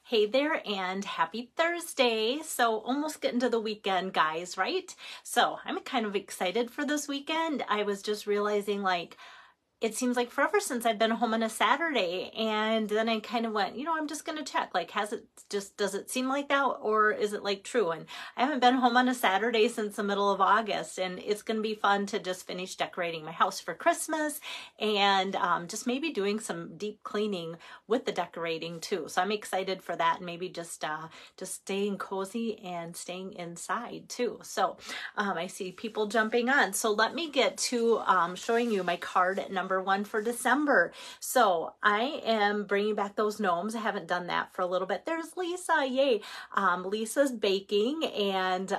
Hey there and happy Thursday. So almost getting to the weekend, guys, right? So I'm kind of excited for this weekend. I was just realizing it seems like forever since I've been home on a Saturday, and then I kind of went, I'm just going to check, does it seem like that, or is it true? And I haven't been home on a Saturday since the middle of August, and it's going to be fun to just finish decorating my house for Christmas, and just maybe doing some deep cleaning with the decorating too. So I'm excited for that, and maybe just staying cozy and staying inside too. So I see people jumping on. So let me get to showing you my card number 1 for December. So I am bringing back those gnomes. I haven't done that for a little bit. There's Lisa, yay. Lisa's baking, and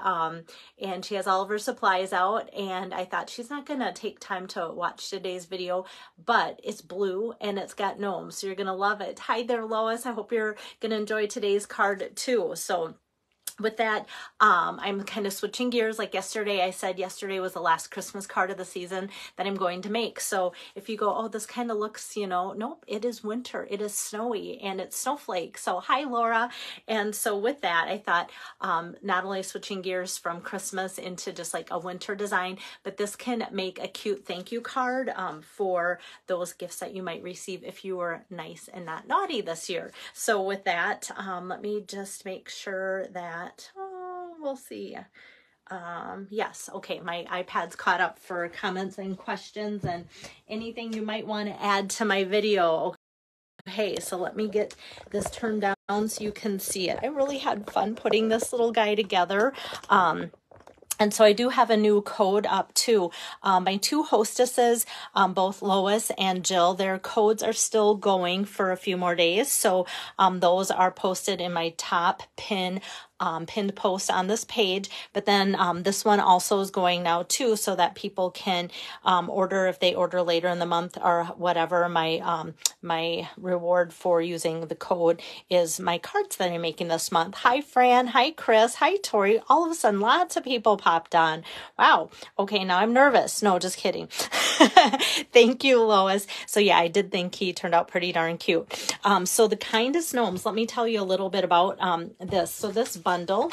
she has all of her supplies out, and I thought she's not gonna take time to watch today's video, but it's blue and it's got gnomes, so you're gonna love it. Hi there, Lois. I hope you're gonna enjoy today's card too. So with that, I'm kind of switching gears. Like yesterday, I said yesterday was the last Christmas card of the season that I'm going to make. So if you go, oh, this kind of looks, nope, it is winter. It is snowy and it's snowflake. So hi, Laura. And so with that, I thought not only switching gears from Christmas into just like a winter design, but this can make a cute thank you card for those gifts that you might receive if you were nice and not naughty this year. So with that, let me just make sure that we'll see. Yes, okay, my iPad's caught up for comments and questions and anything you might want to add to my video. Okay, so let me get this turned down so you can see it. I really had fun putting this little guy together. And so I do have a new code up too. My 2 hostesses, both Lois and Jill, their codes are still going for a few more days. So those are posted in my top pinned post on this page, but then this one also is going now too, so that people can order if they order later in the month or whatever. My reward for using the code is my cards that I'm making this month. Hi Fran, hi Chris, hi Tori. All of a sudden lots of people popped on. Wow. Okay, now I'm nervous. No, just kidding. Thank you, Lois. So yeah, I did think he turned out pretty darn cute. So the Kindest Gnomes, let me tell you a little bit about this. So this bundle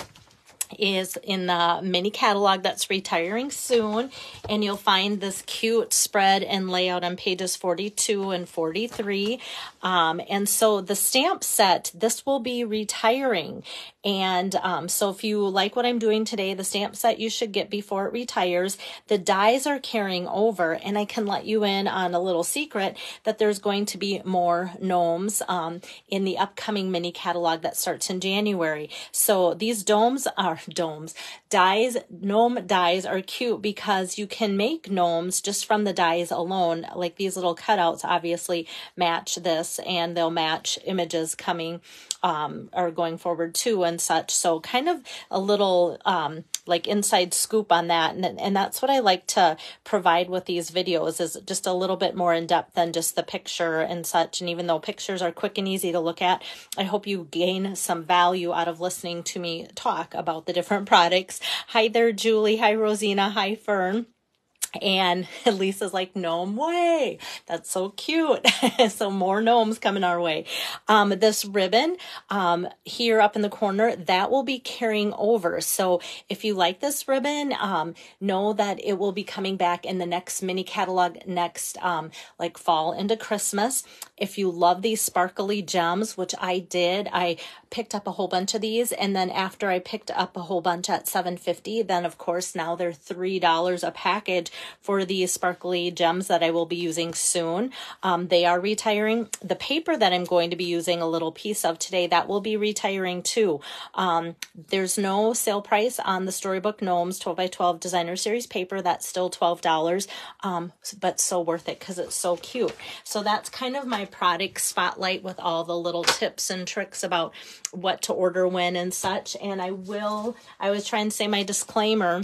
is in the mini catalog that's retiring soon, and you'll find this cute spread and layout on pages 42 and 43. And so the stamp set, this will be retiring. And so if you like what I'm doing today, the stamp set you should get before it retires. The dies are carrying over, and I can let you in on a little secret that there's going to be more gnomes in the upcoming mini catalog that starts in January. So these gnome dies are cute because you can make gnomes just from the dies alone. Like these little cutouts obviously match this, and they'll match images coming or going forward too and such. So kind of a little like inside scoop on that. And that's what I like to provide with these videos, is just a little bit more in depth than just the picture and such. And even though pictures are quick and easy to look at, I hope you gain some value out of listening to me talk about the different products. Hi there, Julie. Hi, Rosina. Hi, Fern. And Lisa's like, gnome way. That's so cute. So more gnomes coming our way. This ribbon here up in the corner, that will be carrying over. So if you like this ribbon, know that it will be coming back in the next mini catalog next like fall into Christmas. If you love these sparkly gems, which I did, I picked up a whole bunch of these, and then after I picked up a whole bunch at $7.50, then of course now they're $3 a package for these sparkly gems that I will be using soon. They are retiring. The paper that I'm going to be using a little piece of today, that will be retiring too. There's no sale price on the Storybook Gnomes 12x12 Designer Series paper. That's still $12, but so worth it because it's so cute. So that's kind of my product spotlight with all the little tips and tricks about what to order when and such. And I was trying to say my disclaimer.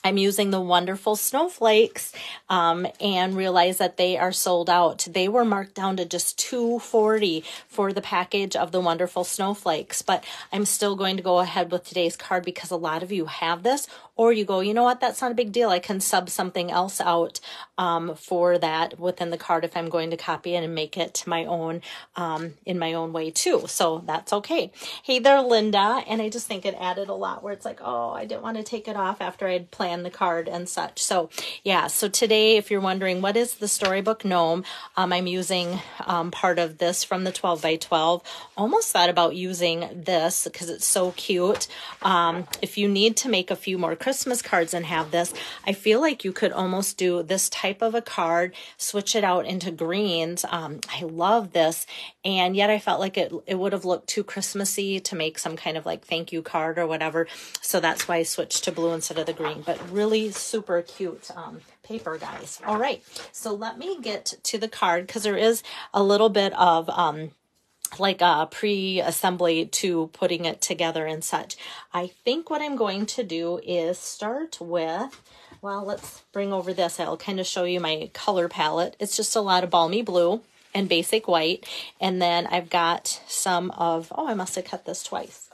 I'm using the Wonderful Snowflakes and realize that they are sold out. They were marked down to just $2.40 for the package of the Wonderful Snowflakes, but I'm still going to go ahead with today's card because a lot of you have this, or you go, you know what, that's not a big deal. I can sub something else out for that within the card if I'm going to copy it and make it my own in my own way too. So that's okay. Hey there, Linda. And I just think it added a lot where it's like, oh, I didn't want to take it off after I'd planned the card and such. So yeah, so today, if you're wondering what is the Storybook Gnome, I'm using part of this from the 12 by 12. Almost thought about using this because it's so cute. If you need to make a few more Christmas cards and have this, I feel like you could almost do this type of a card, switch it out into greens. I love this, and yet I felt like it would have looked too Christmassy to make some kind of like thank you card or whatever. So that's why I switched to blue instead of the green, but really super cute paper, guys. All right, so let me get to the card because there is a little bit of like a pre-assembly to putting it together and such. I think what I'm going to do is start with, well, let's bring over this. I'll kind of show you my color palette. It's just a lot of balmy blue and basic white. And then I've got some of, oh, I must have cut this twice.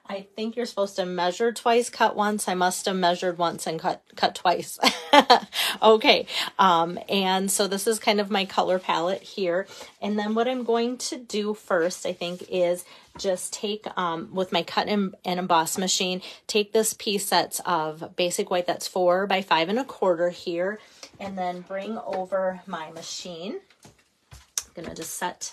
I think you're supposed to measure twice, cut once. I must have measured once and cut twice. Okay. And so this is kind of my color palette here. And then what I'm going to do first, I think, is just take, with my cut and emboss machine, take this piece that's of basic white that's 4 by 5 1/4 here, and then bring over my machine. I'm going to just set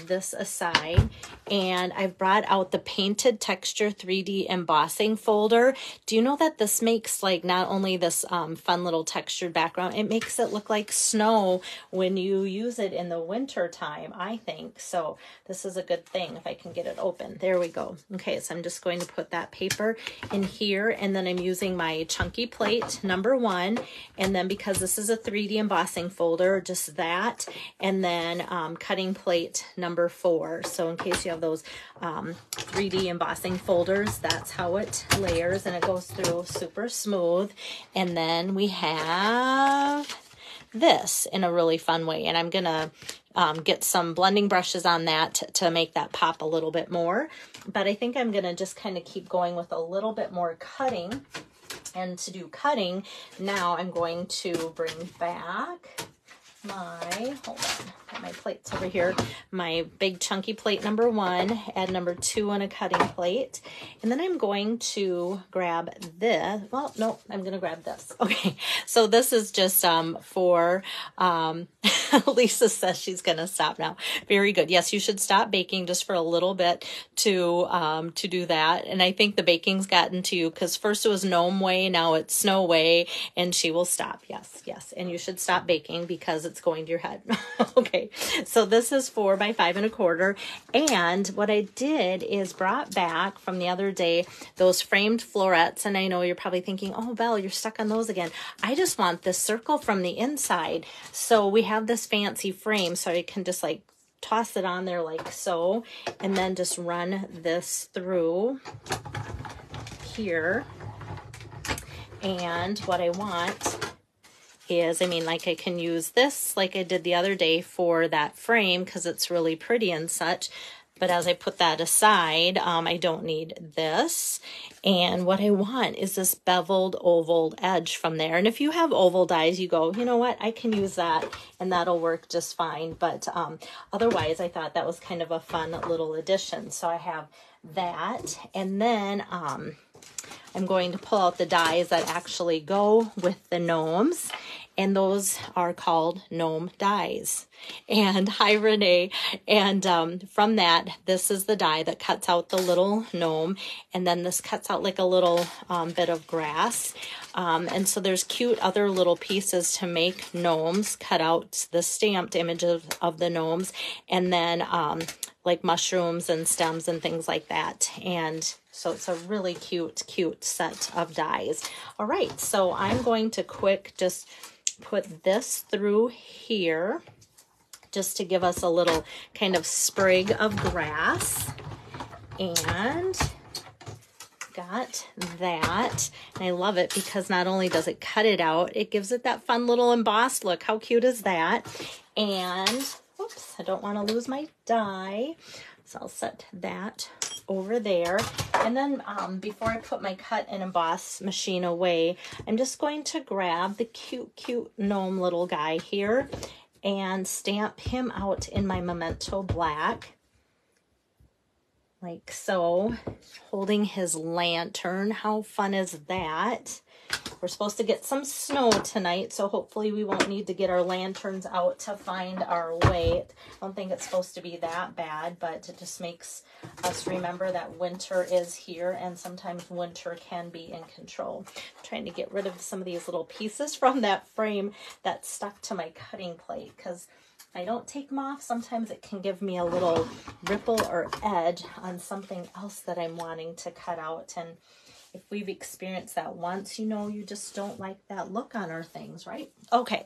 this aside, and I've brought out the Painted Texture 3D embossing folder. Do you know that this makes like not only this fun little textured background, it makes it look like snow when you use it in the winter time, I think. So this is a good thing if I can get it open. There we go. Okay, so I'm just going to put that paper in here, and then I'm using my chunky plate number 1, and then because this is a 3D embossing folder, just that, and then cutting plate number 4. So in case you have those 3D embossing folders, that's how it layers, and it goes through super smooth. And then we have this in a really fun way, and I'm gonna get some blending brushes on that to make that pop a little bit more. But I think I'm gonna just kind of keep going with a little bit more cutting. And to do cutting, now I'm going to bring back my, hold on, got my plates over here, my big chunky plate number 1, add number 2 on a cutting plate, and then I'm going to grab this, well, no, I'm going to grab this. Okay, so this is just for, Lisa says she's going to stop now. Very good. Yes, you should stop baking just for a little bit to do that, and I think the baking's gotten to you, because first it was Gnome Way, now it's Snow Way, and she will stop. Yes, yes, and you should stop baking because it's going to your head. Okay, so this is 4 by 5 1/4, and what I did is brought back from the other day those framed florets, and I know you're probably thinking, oh, Belle, you're stuck on those again. I just want this circle from the inside, so we have this fancy frame, so I can just like toss it on there like so, and then just run this through here. And what I want is, I mean, like I can use this like I did the other day for that frame because it's really pretty and such. But as I put that aside, I don't need this. And what I want is this beveled oval edge from there. And if you have oval dies, you go, you know what, I can use that and that'll work just fine. But otherwise, I thought that was kind of a fun little addition. So I have that. And then I'm going to pull out the dies that actually go with the gnomes, and those are called gnome dies. And hi, Renee. And from that, this is the die that cuts out the little gnome, and then this cuts out like a little bit of grass. And so there's cute other little pieces to make gnomes, cut out the stamped images of the gnomes, and then like mushrooms and stems and things like that. And so it's a really cute set of dies. All right, so I'm going to quick just put this through here just to give us a little kind of sprig of grass. And got that. And I love it because not only does it cut it out, it gives it that fun little embossed look. How cute is that? And, whoops, I don't want to lose my die. So I'll set that over there. And then before I put my cut and emboss machine away, I'm just going to grab the cute gnome little guy here and stamp him out in my Memento Black. Like so, holding his lantern. How fun is that? We're supposed to get some snow tonight, so hopefully we won't need to get our lanterns out to find our way. I don't think it's supposed to be that bad, but it just makes us remember that winter is here, and sometimes winter can be in control. I'm trying to get rid of some of these little pieces from that frame that stuck to my cutting plate, because I don't take them off. Sometimes it can give me a little ripple or edge on something else that I'm wanting to cut out. And if we've experienced that once, you know, you just don't like that look on our things, right? Okay,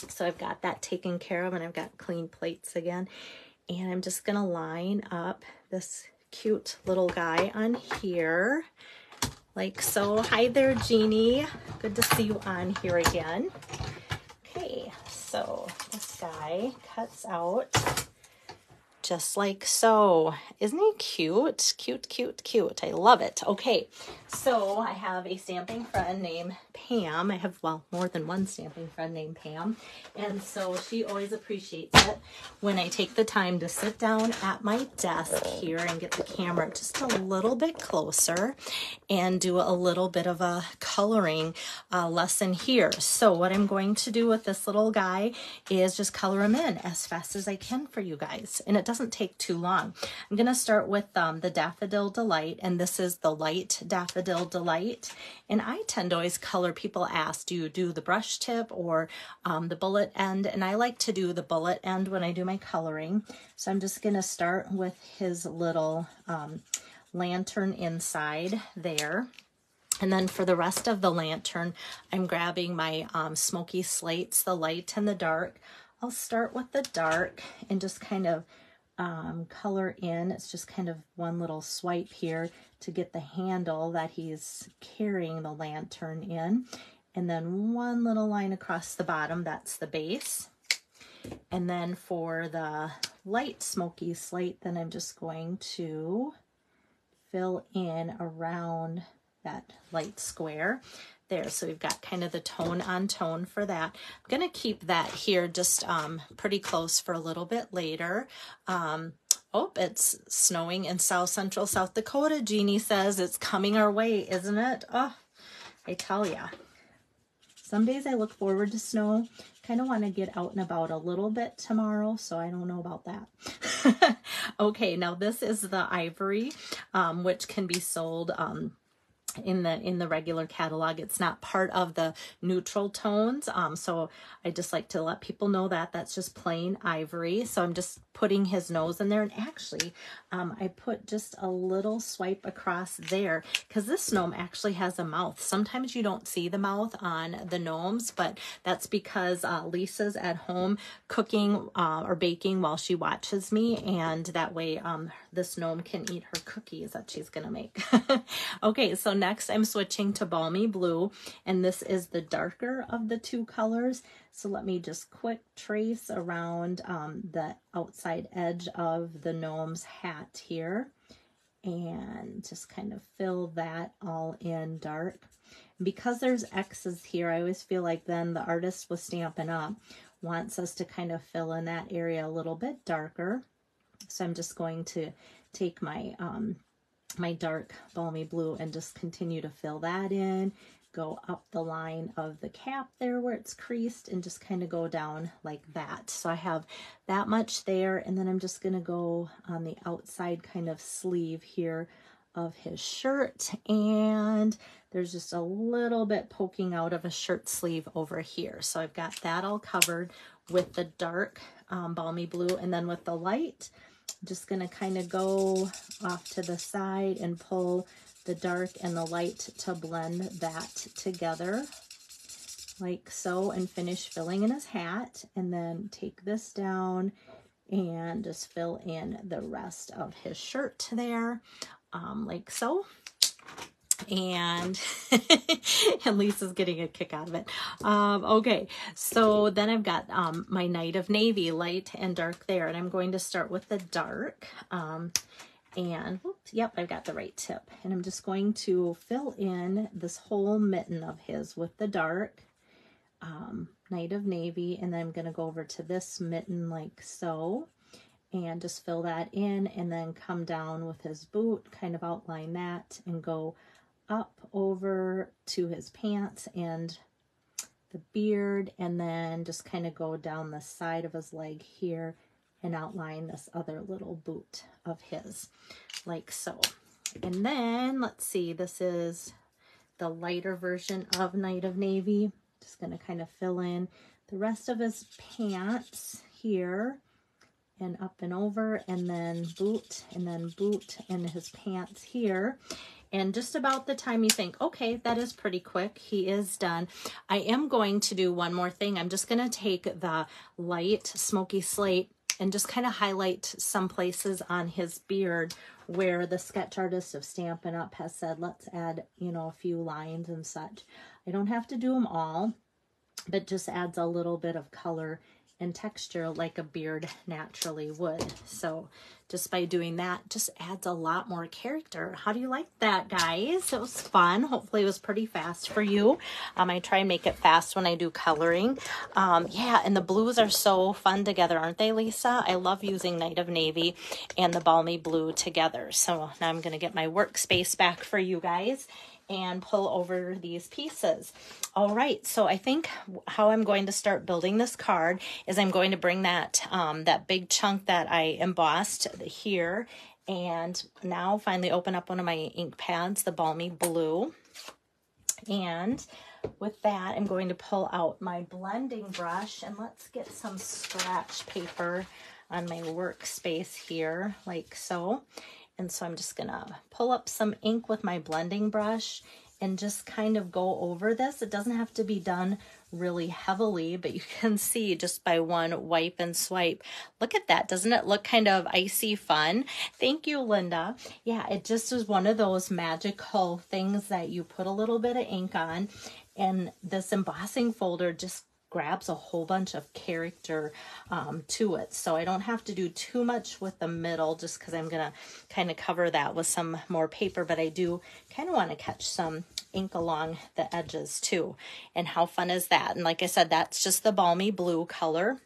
so I've got that taken care of, and I've got clean plates again. And I'm just gonna line up this cute little guy on here, like so. Hi there, Jeannie. Good to see you on here again. Okay, so this guy cuts out just like so. Isn't he cute? Cute. I love it. Okay, so I have a stamping friend named Pam. I have, well, more than one stamping friend named Pam. And so she always appreciates it when I take the time to sit down at my desk here and get the camera just a little bit closer and do a little bit of a coloring lesson here. So what I'm going to do with this little guy is just color him in as fast as I can for you guys. And it doesn't take too long. I'm going to start with the Daffodil Delight, and this is the light Daffodil Delight. And I tend to always color, people ask, do you do the brush tip or the bullet end? And I like to do the bullet end when I do my coloring. So I'm just going to start with his little lantern inside there. And then for the rest of the lantern, I'm grabbing my smoky slates, the light and the dark. I'll start with the dark and just kind of color in. It's just kind of one little swipe here to get the handle that he's carrying the lantern in. And then one little line across the bottom, that's the base. And then for the light smoky slate, then I'm just going to fill in around that light square there. So we've got kind of the tone on tone for that. I'm going to keep that here just pretty close for a little bit later. Oh, it's snowing in South Central South Dakota. Jeannie says it's coming our way, isn't it? Oh, I tell ya. Some days I look forward to snow. Kind of want to get out and about a little bit tomorrow, so I don't know about that. Okay, now this is the ivory, which can be sold in the regular catalog. It's not part of the neutral tones, so I just like to let people know that that's just plain ivory. So I'm just putting his nose in there, and actually I put just a little swipe across there because this gnome actually has a mouth. Sometimes you don't see the mouth on the gnomes, but that's because Lisa's at home cooking or baking while she watches me, and that way this gnome can eat her cookies that she's gonna make. Okay, so next I'm switching to Balmy Blue, and this is the darker of the two colors. So let me just quick trace around the outside edge of the gnome's hat here and just kind of fill that all in dark. Because there's X's here, I always feel like then the artist was Stampin' Up! Wants us to kind of fill in that area a little bit darker. So I'm just going to take my my dark Balmy Blue and just continue to fill that in, go up the line of the cap there where it's creased, and just kind of go down like that. So I have that much there, and then I'm just going to go on the outside kind of sleeve here of his shirt, and there's just a little bit poking out of a shirt sleeve over here. So I've got that all covered with the dark Balmy Blue, and then with the light, I'm just going to kind of go off to the side and pull the dark and the light to blend that together like so, and finish filling in his hat, and then take this down and just fill in the rest of his shirt there like so. And and Lisa's getting a kick out of it. Okay, so then I've got my Night of Navy, light and dark there, and I'm going to start with the dark. And whoops, yep, I've got the right tip. And I'm just going to fill in this whole mitten of his with the dark Night of Navy, and then I'm going to go over to this mitten like so, and just fill that in, and then come down with his boot, kind of outline that, and go up over to his pants and the beard, and then just kind of go down the side of his leg here and outline this other little boot of his, like so. And then, let's see, this is the lighter version of Night of Navy. Just going to kind of fill in the rest of his pants here, and up and over, and then boot, and his pants here. And just about the time you think, okay, that is pretty quick, he is done, I am going to do one more thing. I'm just going to take the light smoky slate and just kind of highlight some places on his beard where the sketch artist of Stampin' Up! Has said, let's add, you know, a few lines and such. I don't have to do them all, but just adds a little bit of color and texture like a beard naturally would. So just by doing that, just adds a lot more character. How do you like that, guys? It was fun. Hopefully it was pretty fast for you. I try and make it fast when I do coloring. Yeah, and the blues are so fun together, aren't they, Lisa? I love using Night of Navy and the Balmy Blue together. So now I'm going to get my workspace back for you guys and pull over these pieces. All right, so I think how I'm going to start building this card is I'm going to bring that that big chunk that I embossed here, and now finally open up one of my ink pads, the Balmy Blue. And with that, I'm going to pull out my blending brush, and let's get some scratch paper on my workspace here, like so. And so I'm just gonna pull up some ink with my blending brush and just kind of go over this. It doesn't have to be done really heavily, but you can see just by one wipe and swipe. Look at that. Doesn't it look kind of icy fun? Thank you, Linda. Yeah, it just is one of those magical things that you put a little bit of ink on, and this embossing folder just grabs a whole bunch of character to it. So I don't have to do too much with the middle, just because I'm going to kind of cover that with some more paper, but I do kind of want to catch some ink along the edges too. And how fun is that? And like I said, that's just the Balmy Blue color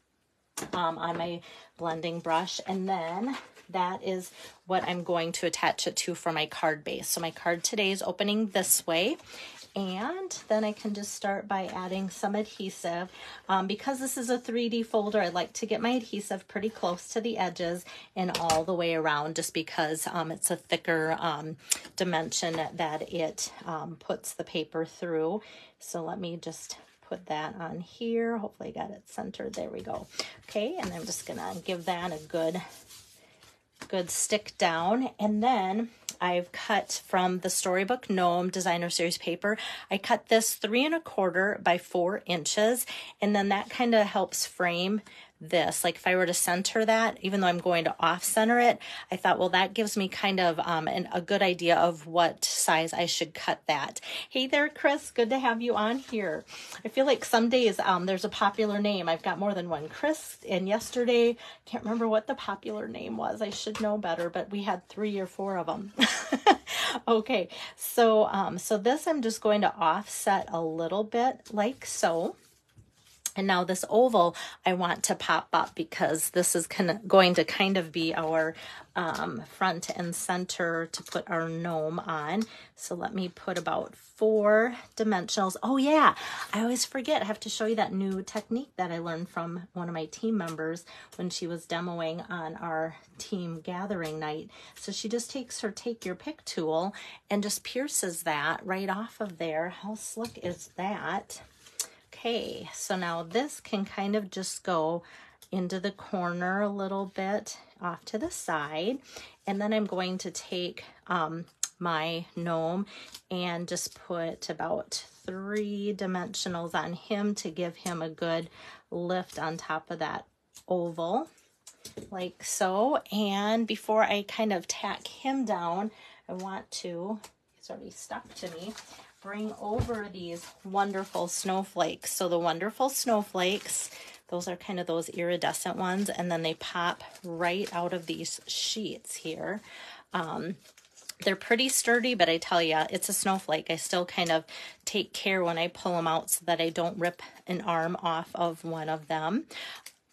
on my blending brush. And then that is what I'm going to attach it to for my card base. So my card today is opening this way. And then I can just start by adding some adhesive. Because this is a 3D folder, I like to get my adhesive pretty close to the edges and all the way around, just because it's a thicker dimension that it puts the paper through. So let me just put that on here. Hopefully I got it centered. There we go. Okay, and I'm just gonna give that a good stick down. And then I've cut from the Storybook Gnome Designer Series paper. I cut this 3 1/4 by 4 inches, and then that kind of helps frame this. Like if I were to center that, even though I'm going to off center it, I thought, well, that gives me kind of a good idea of what size I should cut that. Hey there, Chris, good to have you on here. I feel like some days there's a popular name. I've got more than one Chris, and yesterday, can't remember what the popular name was. I should know better, but we had 3 or 4 of them. Okay, so so this I'm just going to offset a little bit like so. And now this oval I want to pop up, because this is going to kind of be our front and center to put our gnome on. So let me put about 4 dimensionals. Oh yeah, I always forget. I have to show you that new technique that I learned from one of my team members when she was demoing on our team gathering night. So she just takes her Take Your Pick tool and just pierces that right off of there. How slick is that? Okay, so now this can kind of just go into the corner a little bit off to the side. And then I'm going to take my gnome and just put about 3 dimensionals on him to give him a good lift on top of that oval, like so. And before I kind of tack him down, I want to, it's already stuck to me, bring over these wonderful snowflakes. So the wonderful snowflakes, those are kind of those iridescent ones, and then they pop right out of these sheets here. They're pretty sturdy, but I tell you, it's a snowflake. I still kind of take care when I pull them out so that I don't rip an arm off of one of them.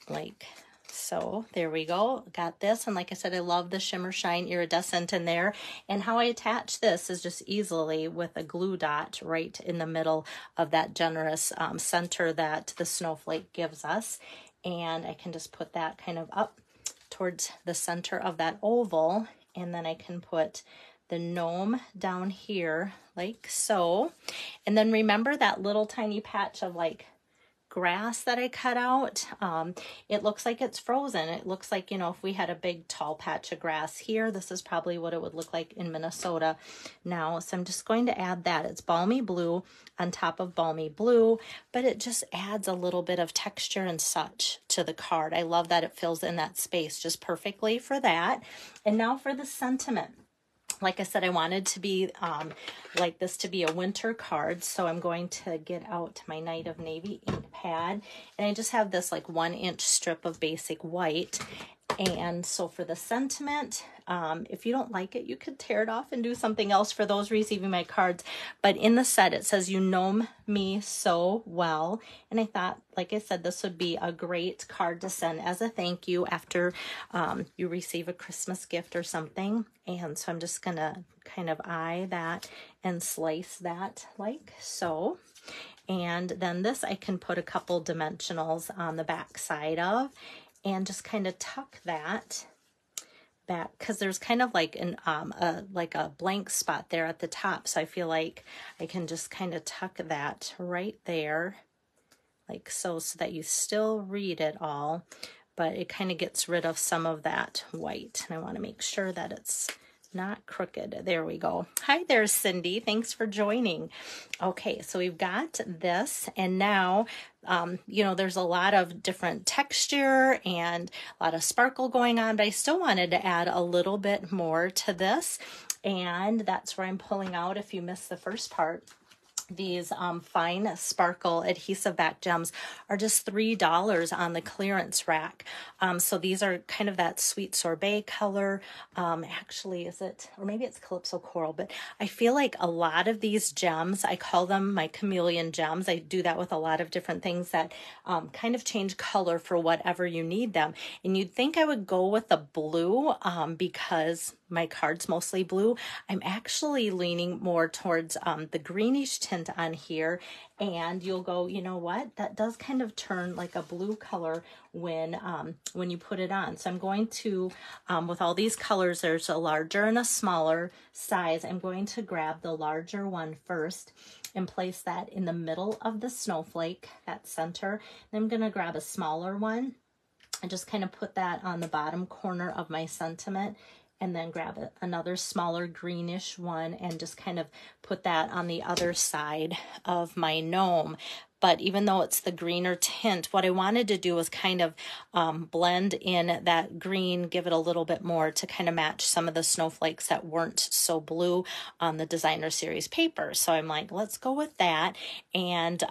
Like so. There we go. Got this. And like I said, I love the shimmer shine iridescent in there. And how I attach this is just easily with a glue dot right in the middle of that generous center that the snowflake gives us. And I can just put that kind of up towards the center of that oval. And then I can put the gnome down here like so. And then remember that little tiny patch of like grass that I cut out? It looks like it's frozen. It looks like, you know, if we had a big tall patch of grass here, this is probably what it would look like in Minnesota now. So I'm just going to add that. It's balmy blue on top of balmy blue, but it just adds a little bit of texture and such to the card. I love that it fills in that space just perfectly for that. And now for the sentiment. Like I said, I wanted to be like this to be a winter card, so I'm going to get out my Night of Navy ink pad, and I just have this like 1-inch strip of basic white. And so for the sentiment, if you don't like it, you could tear it off and do something else for those receiving my cards. But in the set, it says, "You know me so well." And I thought, like I said, this would be a great card to send as a thank you after you receive a Christmas gift or something. And so I'm just going to kind of eye that and slice that like so. And then this I can put a couple dimensionals on the back side of, and just kind of tuck that back because there's kind of like an like a blank spot there at the top. So I feel like I can just kind of tuck that right there like so, so that you still read it all, but it kind of gets rid of some of that white. And I want to make sure that it's not crooked. There we go. Hi there, Cindy. Thanks for joining. Okay, so we've got this, and now, you know, there's a lot of different texture and a lot of sparkle going on, but I still wanted to add a little bit more to this, and that's where I'm pulling out, if you missed the first part, these fine sparkle adhesive back gems are just $3 on the clearance rack. So these are kind of that sweet sorbet color. Actually, is it, or maybe it's Calypso Coral, but I feel like a lot of these gems, I call them my chameleon gems. I do that with a lot of different things that kind of change color for whatever you need them. And you'd think I would go with the blue because my card's mostly blue. I'm actually leaning more towards the greenish tint on here, and you'll go, you know what, that does kind of turn like a blue color when you put it on. So I'm going to, with all these colors, there's a larger and a smaller size. I'm going to grab the larger one first and place that in the middle of the snowflake, that center. Then I'm going to grab a smaller one and just kind of put that on the bottom corner of my sentiment, and then grab another smaller greenish one and just kind of put that on the other side of my gnome. But even though it's the greener tint, what I wanted to do was kind of blend in that green, give it a little bit more to kind of match some of the snowflakes that weren't so blue on the designer series paper. So I'm like, let's go with that and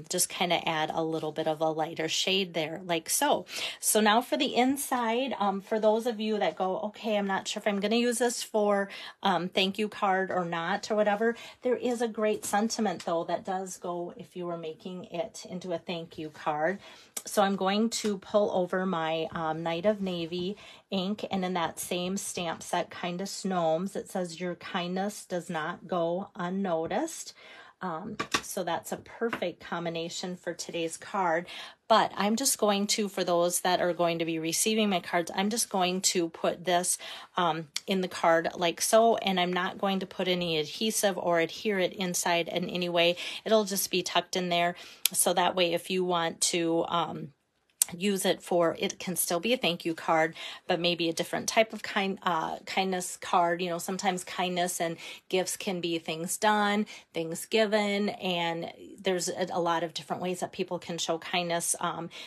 just kind of add a little bit of a lighter shade there, like so. So now for the inside, for those of you that go, okay, I'm not sure if I'm going to use this for thank you card or not or whatever, there is a great sentiment though that does go if you were making it into a thank you card. So I'm going to pull over my Night of Navy ink, and in that same stamp set, Kindest Gnomes, it says your kindness does not go unnoticed. So that's a perfect combination for today's card. But I'm just going to, for those that are going to be receiving my cards, I'm just going to put this in the card like so, and I'm not going to put any adhesive or adhere it inside in any way. It'll just be tucked in there. So that way, if you want to use it for, it can still be a thank you card, but maybe a different type of kindness card. You know, sometimes kindness and gifts can be things done, things given, and there's a lot of different ways that people can show kindness.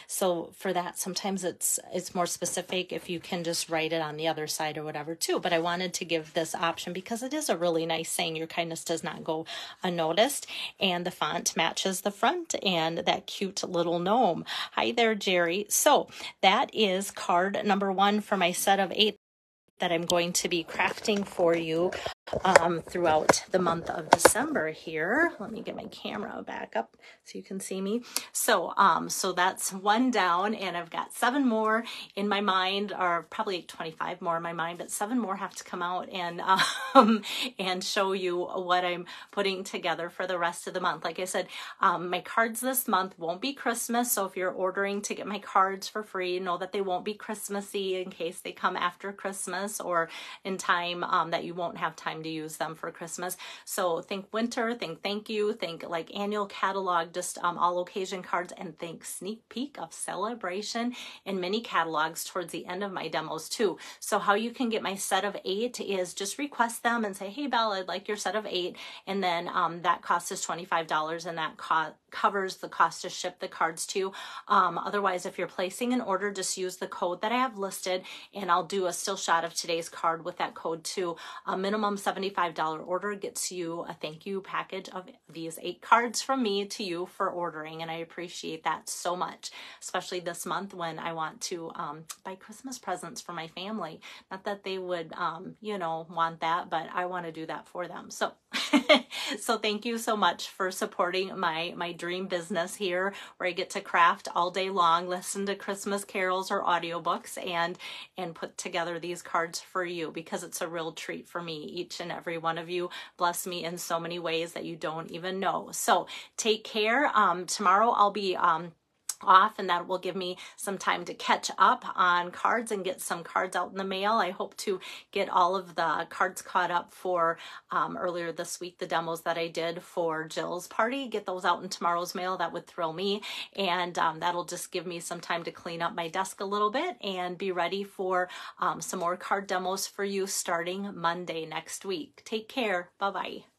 So for that, sometimes it's more specific if you can just write it on the other side or whatever too. But I wanted to give this option because it is a really nice saying, your kindness does not go unnoticed, and the font matches the front and that cute little gnome. Hi there, Jerry. So that is card number 1 for my set of 8 that I'm going to be crafting for you throughout the month of December here. Let me get my camera back up so you can see me. So so that's 1 down, and I've got 7 more in my mind, or probably 25 more in my mind, but 7 more have to come out and show you what I'm putting together for the rest of the month. Like I said, my cards this month won't be Christmas, so if you're ordering to get my cards for free, know that they won't be Christmassy in case they come after Christmas or in time that you won't have time to use them for Christmas. So think winter, think thank you, think like annual catalog, just all occasion cards, and think sneak peek of celebration and mini catalogs towards the end of my demos too. So how you can get my set of 8 is just request them and say, hey Belle, I'd like your set of 8, and then that cost is $25, and that covers the cost to ship the cards to you. Otherwise, if you're placing an order, just use the code that I have listed, and I'll do a still shot of today's card with that code too. A minimum $75 order gets you a thank you package of these 8 cards from me to you for ordering, and I appreciate that so much, especially this month when I want to buy Christmas presents for my family. Not that they would, you know, want that, but I want to do that for them. So, so thank you so much for supporting my dream business here, where I get to craft all day long, listen to Christmas carols or audiobooks, and put together these cards for you, because it's a real treat for me. Each and every one of you bless me in so many ways that you don't even know. So take care. Tomorrow I'll be off, and that will give me some time to catch up on cards and get some cards out in the mail. I hope to get all of the cards caught up for earlier this week, the demos that I did for Jill's party, get those out in tomorrow's mail. That would thrill me, and that'll just give me some time to clean up my desk a little bit and be ready for some more card demos for you starting Monday next week. Take care. Bye-bye.